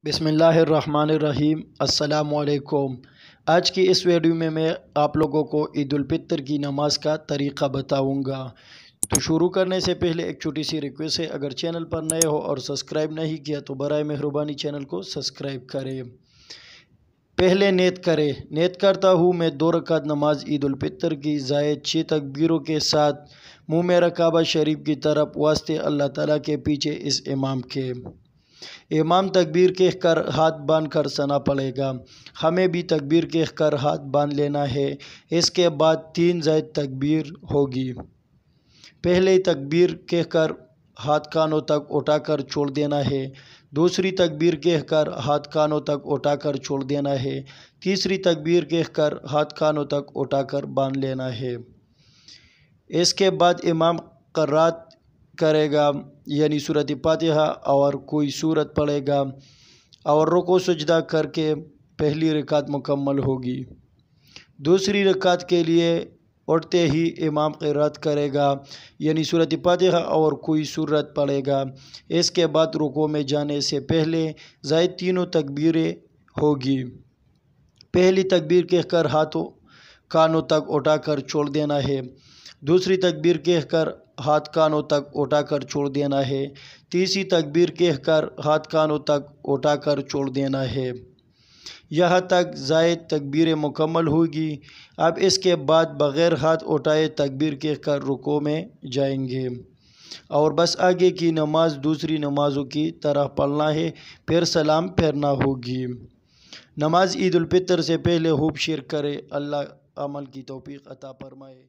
بسم اللہ الرحمن الرحیم۔ السلام علیکم۔ آج کی اس ویڈیو میں آپ لوگوں کو عید الفطر کی نماز کا طریقہ بتاؤں گا۔ تو شروع کرنے سے پہلے ایک چھوٹی سی ریکویسٹ ہے، اگر چینل پر نئے ہو اور سبسکرائب نہیں کیا تو برائے مہربانی چینل کو سبسکرائب کریں۔ پہلے نیت کریں۔ نیت کرتا ہوں میں 2 رکعت نماز عید الفطر کی زائد 6 تکبیروں کے ساتھ منہ میرا کعبہ شریف کی طرف واسطے اللہ تعالیٰ کے پیچھے اس امام کے۔ امام تکبیر کہہ کر ہاتھ باندھ کر ثنا پڑے گا، ہمیں بھی تکبیر کہہ کر ہاتھ باندھ لینا ہے۔ اس کے بعد 3 زائد تکبیر ہوگی۔ پہلے تکبیر کہہ کر ہاتھ کانوں تک اٹھا کر چھوڑ دینا ہے، دوسری تکبیر کہہ کر ہاتھ کانوں تک اٹھا کر چھوڑ دینا ہے، تیسری تکبیر کہہ کر ہاتھ کانوں تک اٹھا کر باندھ لینا ہے۔ اس کے بعد امام قرات کرے گا، یعنی سورۃ فاتحہ اور کوئی سورت پڑھے گا اور رکوع سجدہ کر کے پہلی رکعت مکمل ہوگی۔ دوسری رکعت کے لیے اٹھتے ہی امام قرات کرے گا، یعنی سورۃ فاتحہ اور کوئی سورت پڑھے گا۔ اس کے بعد رکوع میں جانے سے پہلے زائد 3 تکبیریں ہوگی۔ پہلی تکبیر کہہ کر ہاتھوں کانوں تک اٹھا کر چھوڑ دینا ہے، دوسری تکبیر کہہ کر ہاتھ کانوں تک اٹھا کر چھوڑ دینا ہے، تیسری تکبیر کہہ کر ہاتھ کانوں تک اٹھا کر چھوڑ دینا ہے۔ یہاں تک زائد تکبیریں مکمل ہوگی۔ اب اس کے بعد بغیر ہاتھ اٹھائے تکبیر کہہ کر رکوع میں جائیں گے اور بس آگے کی نماز دوسری نمازوں کی طرح پڑھنا ہے، پھر سلام پھیرنا ہوگی۔ نماز عید الفطر سے پہلے خوب شیئر کرے۔ اللہ عمل کی توفیق عطا فرمائے۔